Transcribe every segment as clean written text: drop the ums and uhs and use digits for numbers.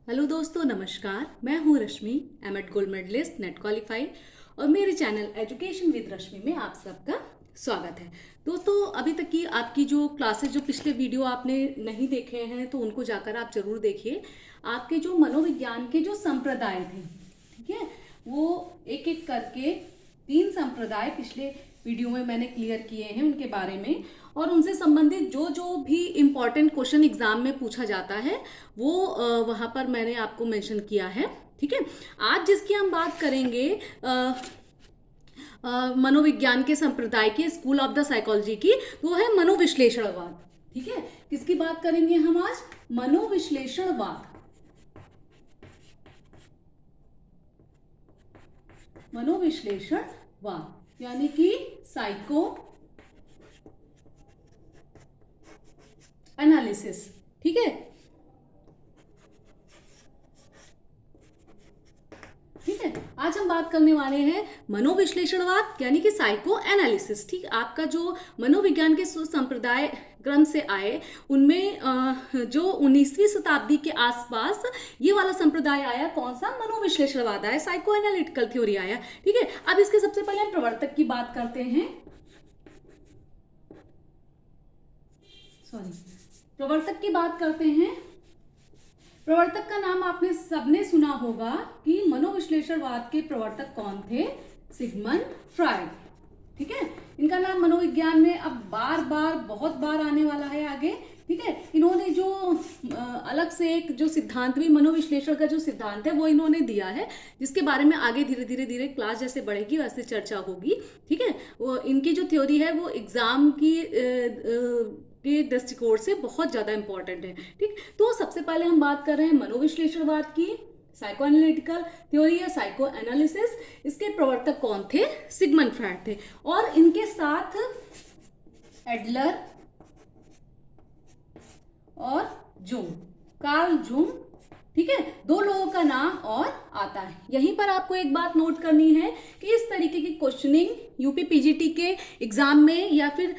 Hello दोस्तों, नमस्कार। मैं हूँ Rashmi, MEd gold medalist, NET qualify, और मेरे चैनल एजुकेशन विद रश्मि में आप सबका स्वागत है। दोस्तों, अभी तक की आपकी जो क्लासेस, जो पिछले वीडियो आपने नहीं देखे हैं तो उनको जाकर आप जरूर देखिए। आपके जो मनोविज्ञान के जो संप्रदाय थे, ठीक है, वो एक एक करके 3 संप्रदाय पिछले वीडियो में मैंने क्लियर किए हैं उनके बारे में, और उनसे संबंधित जो जो भी इम्पॉर्टेंट क्वेश्चन एग्जाम में पूछा जाता है वो वहाँ पर मैंने आपको मेंशन किया है। ठीक है, आज जिसकी हम बात करेंगे मनोविज्ञान के संप्रदाय के, स्कूल ऑफ द साइकोलॉजी की, वो है मनोविश्लेषणवाद। ठीक है, किसकी बात करेंगे हम आज? मनोविश्लेषणवाद। मनोविश्लेषणवाद यानी कि साइको एनालिसिस। ठीक है, ठीक है, आज हम बात करने वाले हैं मनोविश्लेषणवाद यानी कि साइको एनालिसिस। ठीक, आपका जो मनोविज्ञान के संप्रदाय क्रम से आए उनमें जो 19वीं शताब्दी के आसपास ये वाला संप्रदाय आया, कौन सा? मनोविश्लेषणवाद आया, साइको एनालिटिकल थ्योरी आया। ठीक है, अब इसके सबसे पहले हम प्रवर्तक की बात करते हैं। प्रवर्तक की बात करते हैं। प्रवर्तक का नाम आपने सबने सुना होगा कि मनोविश्लेषणवाद के प्रवर्तक कौन थे? Sigmund Freud. ठीक है, इनका नाम मनोविज्ञान में अब बार बार, बहुत बार आने वाला है आगे। ठीक है, इन्होंने जो अलग से एक जो सिद्धांत भी, मनोविश्लेषण का जो सिद्धांत है वो इन्होंने दिया है, जिसके बारे में आगे धीरे धीरे धीरे क्लास जैसे बढ़ेगी वैसे चर्चा होगी। ठीक है, वो इनकी जो थ्योरी है वो एग्जाम की के दृष्टिकोण से बहुत ज़्यादा इंपॉर्टेंट है। ठीक, तो सबसे पहले हम बात कर रहे हैं मनोविश्लेषणवाद की, साइको एनालिटिकल थ्योरी या साइको एनालिसिस। इसके प्रवर्तक कौन थे? सिगमंड फ्रायड थे, और इनके साथ एडलर और जूंग, कार्ल जूंग। ठीक है, 2 लोगों का नाम और आता है। यहीं पर आपको एक बात नोट करनी है कि इस तरीके की क्वेश्चनिंग यूपी पीजीटी के एग्जाम में या फिर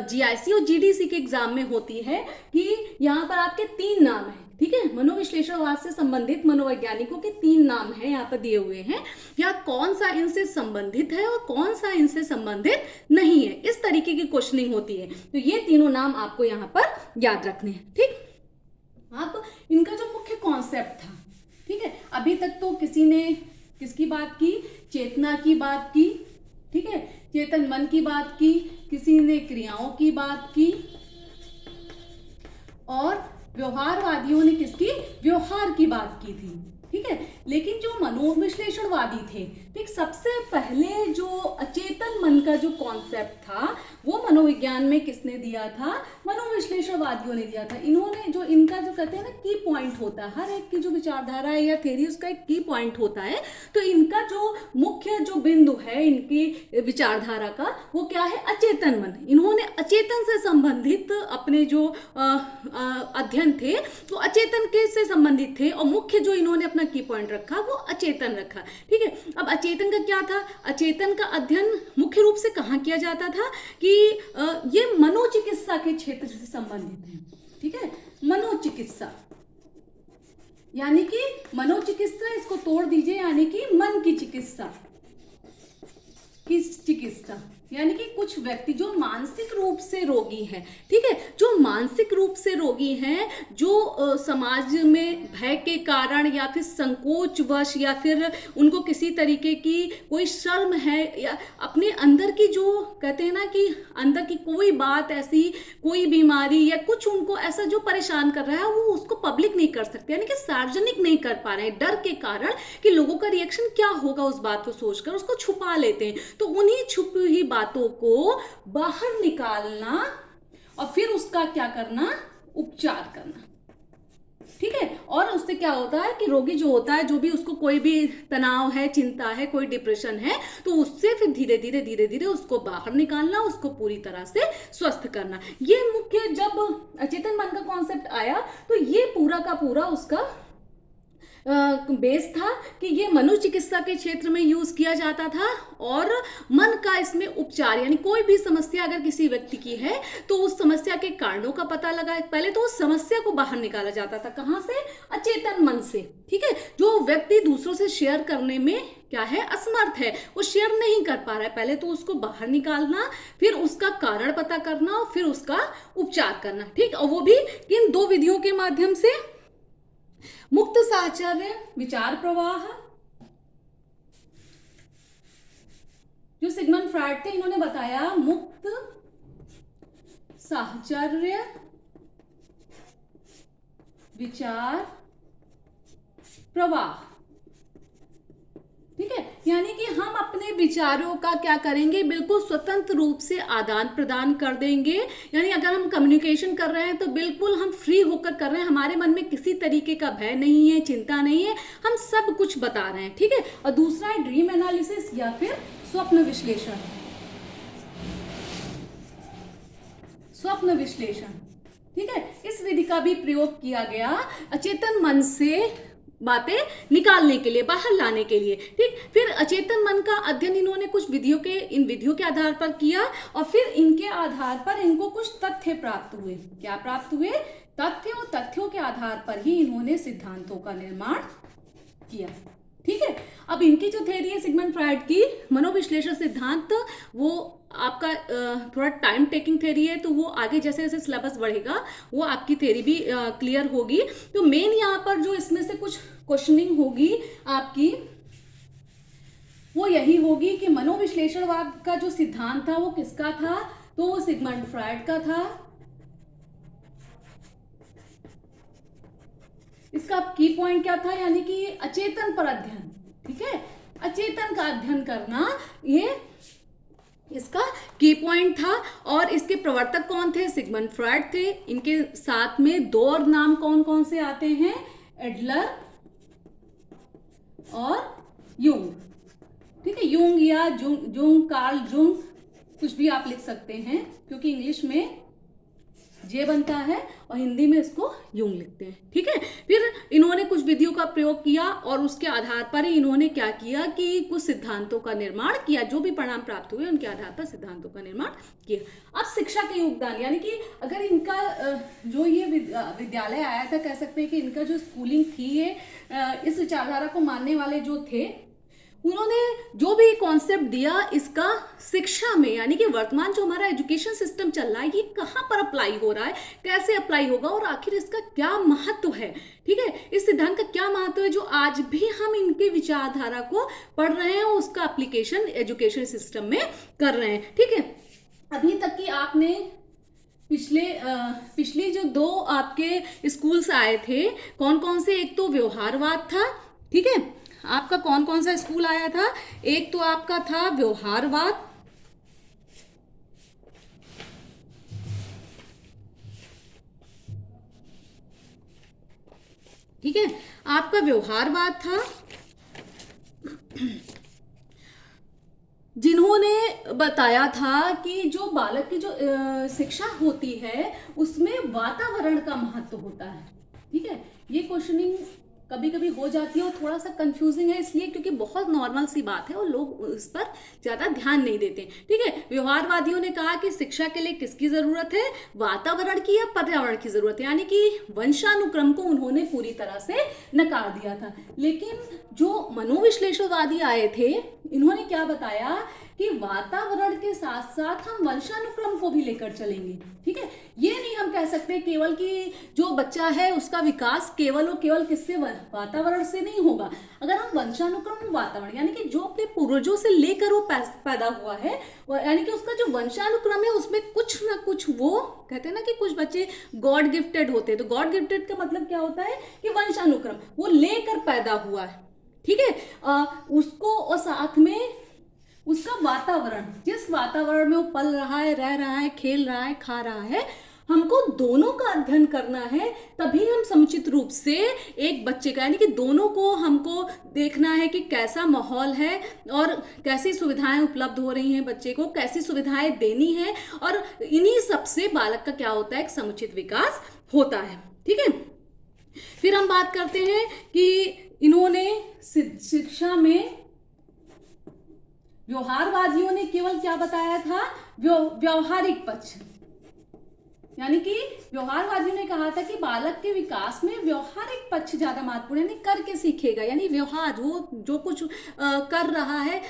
जीआईसी और जीडीसी के एग्जाम में होती है कि यहाँ पर आपके 3 नाम हैं। ठीक है, मनोविश्लेषणवाद से संबंधित मनोवैज्ञानिकों के 3 नाम हैं यहाँ पर दिए हुए हैं, या कौन सा इनसे संबंधित है और कौन सा इनसे संबंधित नहीं है, इस तरीके की क्वेश्चनिंग होती है। तो ये तीनों नाम आपको यहाँ पर याद रखने हैं। ठीक, अब इनका जो मुख्य कॉन्सेप्ट था, ठीक है, अभी तक तो किसी ने किसकी बात की? चेतना की बात की। ठीक है, चेतन मन की बात की, किसी ने क्रियाओं की बात की, और व्यवहारवादियों ने किसकी? व्यवहार की बात की थी। ठीक है, लेकिन जो मनोविश्लेषणवादी थे, ठीक, सबसे पहले जो अचेतन मन का जो कॉन्सेप्ट था वो मनोविज्ञान में किसने दिया था? मनोविश्लेषणवादियों ने दिया था। इन्होंने जो, इनका जो कहते हैं ना की पॉइंट होता है, हर एक की जो विचारधारा है या थ्योरी, उसका एक की पॉइंट होता है। तो इनका जो मुख्य जो बिंदु है इनकी विचारधारा का, वो क्या है? अचेतन मन। इन्होंने अचेतन से संबंधित अपने जो अध्ययन थे वो अचेतन के से संबंधित थे, और मुख्य जो इन्होंने अपना की पॉइंट रखा वो अचेतन रखा। ठीक है, अब अचेतन का क्या था? अचेतन का अध्ययन मुख्य रूप से कहाँ किया जाता था कि ये मनोचिकित्सा के क्षेत्र से संबंधित है। ठीक है, मनोचिकित्सा यानी कि मनोचिकित्सा, इसको तोड़ दीजिए, यानी कि मन की चिकित्सा। किस चिकित्सा? यानी कि कुछ व्यक्ति जो मानसिक रूप से रोगी हैं, ठीक है, जो मानसिक रूप से रोगी हैं, जो समाज में भय के कारण या फिर संकोचवश या फिर उनको किसी तरीके की कोई शर्म है, या अपने अंदर की जो कहते हैं ना कि अंदर की कोई बात ऐसी, कोई बीमारी या कुछ उनको ऐसा जो परेशान कर रहा है, वो उसको पब्लिक नहीं कर सकते, यानी कि सार्वजनिक नहीं कर पा रहे हैं, डर के कारण कि लोगों का रिएक्शन क्या होगा उस बात को सोचकर, उसको छुपा लेते हैं। तो उन्हीं छुपी हुई बातों को बाहर निकालना और फिर उसका क्या करना? उपचार करना। ठीक है, और उससे क्या होता है कि रोगी जो होता है, जो भी उसको कोई भी तनाव है, चिंता है, कोई डिप्रेशन है, तो उससे फिर धीरे धीरे धीरे धीरे उसको बाहर निकालना, उसको पूरी तरह से स्वस्थ करना। ये मुख्य, जब अचेतन मन का कॉन्सेप्ट आया तो ये पूरा का पूरा उसका बेस था कि ये मनोचिकित्सा के क्षेत्र में यूज किया जाता था और मन का इसमें उपचार, यानी कोई भी समस्या अगर किसी व्यक्ति की है तो उस समस्या के कारणों का पता लगा, पहले तो उस समस्या को बाहर निकाला जाता था। कहाँ से? अचेतन मन से। ठीक है, जो व्यक्ति दूसरों से शेयर करने में क्या है, असमर्थ है, वो शेयर नहीं कर पा रहा है, पहले तो उसको बाहर निकालना, फिर उसका कारण पता करना और फिर उसका उपचार करना। ठीक, और वो भी किन 2 विधियों के माध्यम से? मुक्त साहचर्य विचार प्रवाह, जो सिगमंड फ्रॉइड थे इन्होंने बताया मुक्त साहचर्य विचार प्रवाह। ठीक है, यानी कि हम अपने विचारों का क्या करेंगे, बिल्कुल स्वतंत्र रूप से आदान प्रदान कर देंगे। यानी अगर हम कम्युनिकेशन कर रहे हैं तो बिल्कुल हम फ्री होकर कर रहे हैं, हमारे मन में किसी तरीके का भय नहीं है, चिंता नहीं है, हम सब कुछ बता रहे हैं। ठीक है, और दूसरा है ड्रीम एनालिसिस या फिर स्वप्न विश्लेषण। स्वप्न विश्लेषण, ठीक है, इस विधि का भी प्रयोग किया गया अचेतन मन से बातें निकालने के लिए, बाहर लाने के लिए। ठीक, फिर अचेतन मन का अध्ययन इन्होंने कुछ इन विधियों के आधार पर किया और फिर इनके आधार पर इनको कुछ तथ्य प्राप्त हुए। क्या प्राप्त हुए? तथ्य, और तथ्यों के आधार पर ही इन्होंने सिद्धांतों का निर्माण किया। ठीक है, अब इनकी जो थ्योरी है सिगमंड फ्रॉइड की मनोविश्लेषण सिद्धांत, वो आपका थोड़ा टाइम टेकिंग थ्योरी है, तो वो आगे जैसे जैसे सिलेबस बढ़ेगा वो आपकी थ्योरी भी क्लियर होगी। तो मेन यहाँ पर जो इसमें से कुछ क्वेश्चनिंग होगी आपकी, वो यही होगी कि मनोविश्लेषणवाद का जो सिद्धांत था वो किसका था? तो वो सिगमंड फ्रॉइड का था। इसका की पॉइंट क्या था? यानी कि अचेतन पर अध्ययन। ठीक है, अचेतन का अध्ययन करना, ये इसका की पॉइंट था। और इसके प्रवर्तक कौन थे? सिगमंड फ्रॉइड थे। इनके साथ में 2 और नाम कौन कौन से आते हैं? एडलर और यूंग। ठीक है, यूंग या जुंग, कार्ल जुंग, कुछ भी आप लिख सकते हैं, क्योंकि इंग्लिश में जे बनता है और हिंदी में इसको यूंग लिखते हैं। ठीक है, फिर इन्होंने कुछ विधियों का प्रयोग किया और उसके आधार पर ही इन्होंने क्या किया कि कुछ सिद्धांतों का निर्माण किया। जो भी परिणाम प्राप्त हुए उनके आधार पर सिद्धांतों का निर्माण किया। अब शिक्षा के योगदान, यानी कि अगर इनका जो ये विद्यालय आया था, कह सकते हैं कि इनका जो स्कूलिंग थी, ये इस विचारधारा को मानने वाले जो थे, उन्होंने जो भी कॉन्सेप्ट दिया इसका शिक्षा में, यानी कि वर्तमान जो हमारा एजुकेशन सिस्टम चल रहा है, ये कहाँ पर अप्लाई हो रहा है, कैसे अप्लाई होगा और आखिर इसका क्या महत्व है। ठीक है, इस सिद्धांत का क्या महत्व है जो आज भी हम इनके विचारधारा को पढ़ रहे हैं, उसका एप्लीकेशन एजुकेशन सिस्टम में कर रहे हैं। ठीक है, अभी तक कि आपने पिछले जो 2 आपके स्कूल्स आए थे, कौन कौन से? एक तो व्यवहारवाद था। ठीक है, आपका कौन कौन सा स्कूल आया था? एक तो आपका था व्यवहारवाद, ठीक है, आपका व्यवहारवाद था, जिन्होंने बताया था कि जो बालक की जो शिक्षा होती है उसमें वातावरण का महत्व होता है। ठीक है, ये क्वेश्चनिंग कभी कभी हो जाती है और थोड़ा सा कंफ्यूजिंग है, इसलिए क्योंकि बहुत नॉर्मल सी बात है और लोग उस पर ज़्यादा ध्यान नहीं देते। ठीक है, व्यवहारवादियों ने कहा कि शिक्षा के लिए किसकी ज़रूरत है? वातावरण की या पर्यावरण की ज़रूरत है, यानी कि वंशानुक्रम को उन्होंने पूरी तरह से नकार दिया था। लेकिन जो मनोविश्लेषणवादी आए थे, इन्होंने क्या बताया कि वातावरण के साथ साथ हम वंशानुक्रम को भी लेकर चलेंगे। ठीक है, ये नहीं हम कह सकते केवल कि जो बच्चा है उसका विकास केवल और केवल किससे? वातावरण से नहीं होगा। अगर हम वंशानुक्रम, वातावरण, यानी कि जो अपने पूर्वजों से लेकर वो पैदा हुआ है, यानी कि उसका जो वंशानुक्रम है उसमें कुछ ना कुछ, वो कहते हैं ना कि कुछ बच्चे गॉड गिफ्टेड होते हैं, तो गॉड गिफ्टेड का मतलब क्या होता है कि वंशानुक्रम वो लेकर पैदा हुआ है। ठीक है, उसको और साथ में उसका वातावरण, जिस वातावरण में वो पल रहा है, रह रहा है, खेल रहा है, खा रहा है, हमको दोनों का अध्ययन करना है, तभी हम समुचित रूप से एक बच्चे का, यानी कि दोनों को हमको देखना है कि कैसा माहौल है और कैसी सुविधाएं उपलब्ध हो रही हैं बच्चे को, कैसी सुविधाएं देनी है, और इन्हीं सबसे बालक का क्या होता है? एक समुचित विकास होता है। ठीक है, फिर हम बात करते हैं कि इन्होंने शिक्षा में व्यवहारवादियों ने केवल क्या बताया था, व्यवहारिक पक्ष, यानी कि व्यवहारवादियों ने कहा था कि बालक के विकास में व्यवहारिक पक्ष ज्यादा महत्वपूर्ण, यानी करके सीखेगा, यानी व्यवहार, वो जो कुछ कर रहा है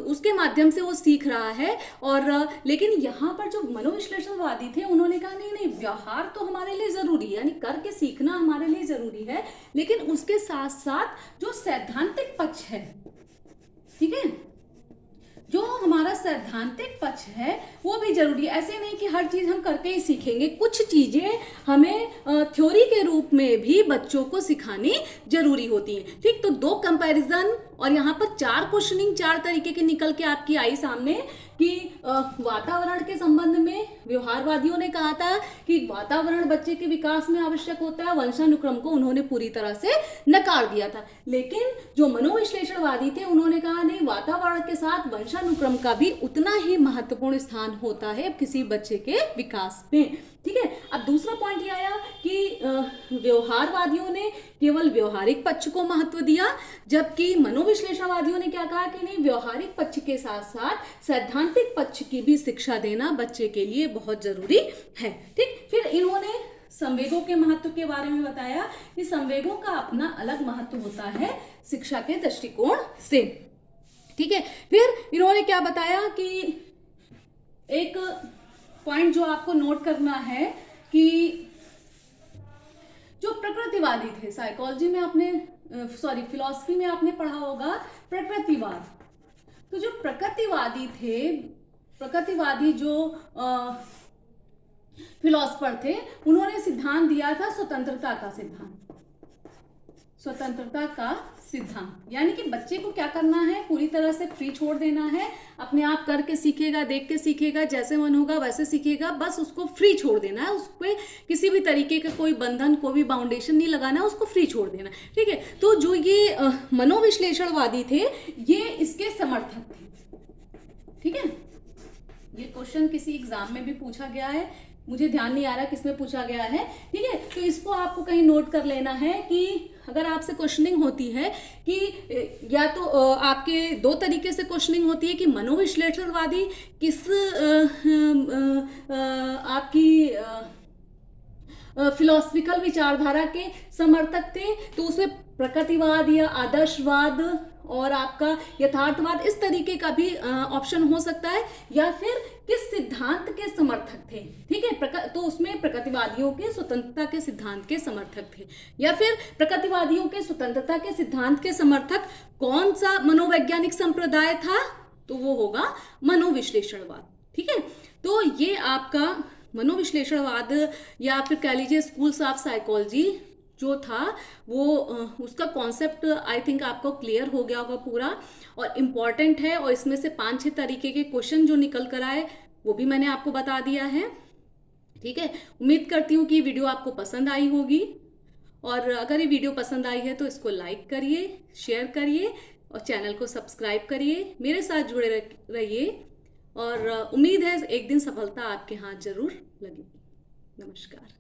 उसके माध्यम से वो सीख रहा है। और लेकिन यहाँ पर जो मनोविश्लेषणवादी थे उन्होंने कहा नहीं नहीं, व्यवहार तो हमारे लिए जरूरी है, यानी करके सीखना हमारे लिए जरूरी है, लेकिन उसके साथ साथ जो सैद्धांतिक पक्ष है, ठीक है, जो हमारा सैद्धांतिक पक्ष है वो भी जरूरी है। ऐसे नहीं कि हर चीज हम करके ही सीखेंगे, कुछ चीजें हमें थ्योरी के रूप में भी बच्चों को सिखानी जरूरी होती है। ठीक, तो 2 कंपैरिजन और यहाँ पर 4 क्वेश्चनिंग 4 तरीके के निकल के आपकी आई सामने कि वातावरण के संबंध में व्यवहारवादियों ने कहा था कि वातावरण बच्चे के विकास में आवश्यक होता है, वंशानुक्रम को उन्होंने पूरी तरह से नकार दिया था। लेकिन जो मनोविश्लेषणवादी थे उन्होंने कहा नहीं, वातावरण के साथ वंशानुक्रम का भी उतना ही महत्वपूर्ण स्थान होता है किसी बच्चे के विकास में। ठीक है, अब दूसरा पॉइंट ये आया कि व्यवहारवादियों ने केवल व्यवहारिक पक्ष को महत्व दिया, जबकि मनोविश्लेषणवादियों ने क्या कहा कि नहीं, व्यवहारिक पक्ष के साथ साथ सैद्धांतिक पक्ष की भी शिक्षा देना बच्चे के लिए बहुत जरूरी है। ठीक, फिर इन्होंने संवेगों के महत्व के बारे में बताया कि संवेगों का अपना अलग महत्व होता है शिक्षा के दृष्टिकोण से। ठीक है, फिर इन्होंने क्या बताया कि एक पॉइंट जो आपको नोट करना है कि जो प्रकृतिवादी थे, साइकोलॉजी में आपने फिलॉसफी में आपने पढ़ा होगा प्रकृतिवाद। तो जो प्रकृतिवादी थे, प्रकृतिवादी जो फिलोसफर थे, उन्होंने सिद्धांत दिया था स्वतंत्रता का सिद्धांत, स्वतंत्रता का सिद्धांत, यानी कि बच्चे को क्या करना है, पूरी तरह से फ्री छोड़ देना है, अपने आप करके सीखेगा, देख के सीखेगा, जैसे मन होगा वैसे सीखेगा, बस उसको फ्री छोड़ देना है, उस पर किसी भी तरीके का कोई बंधन, कोई भी बाउंडेशन नहीं लगाना है, उसको फ्री छोड़ देना। ठीक है, तो जो ये मनोविश्लेषणवादी थे ये इसके समर्थक थे। ठीक है, ये क्वेश्चन किसी एग्जाम में भी पूछा गया है, मुझे ध्यान नहीं आ रहा किसमें पूछा गया है। ठीक है, तो इसको आपको कहीं नोट कर लेना है कि अगर आपसे क्वेश्चनिंग होती है कि या तो आपके 2 तरीके से क्वेश्चनिंग होती है कि मनोविश्लेषणवादी किस आपकी फिलोसफिकल विचारधारा के समर्थक थे, तो उसमें प्रकृतिवाद या आदर्शवाद और आपका यथार्थवाद इस तरीके का भी ऑप्शन हो सकता है, या फिर किस सिद्धांत के समर्थक थे। ठीक है, तो उसमें प्रकृतिवादियों के स्वतंत्रता के सिद्धांत के समर्थक थे, या फिर प्रकृतिवादियों के स्वतंत्रता के सिद्धांत के समर्थक कौन सा मनोवैज्ञानिक संप्रदाय था, तो वो होगा मनोविश्लेषणवाद। ठीक है, तो ये आपका मनोविश्लेषणवाद या फिर कह लीजिए स्कूल्स ऑफ साइकोलॉजी जो था वो उसका कॉन्सेप्ट आई थिंक आपको क्लियर हो गया होगा पूरा, और इम्पॉर्टेंट है, और इसमें से 5-6 तरीके के क्वेश्चन जो निकल कर आए वो भी मैंने आपको बता दिया है। ठीक है, उम्मीद करती हूँ कि वीडियो आपको पसंद आई होगी, और अगर ये वीडियो पसंद आई है तो इसको लाइक करिए, शेयर करिए और चैनल को सब्सक्राइब करिए, मेरे साथ जुड़े रहिए, और उम्मीद है एक दिन सफलता आपके हाथ जरूर लगेगी। नमस्कार।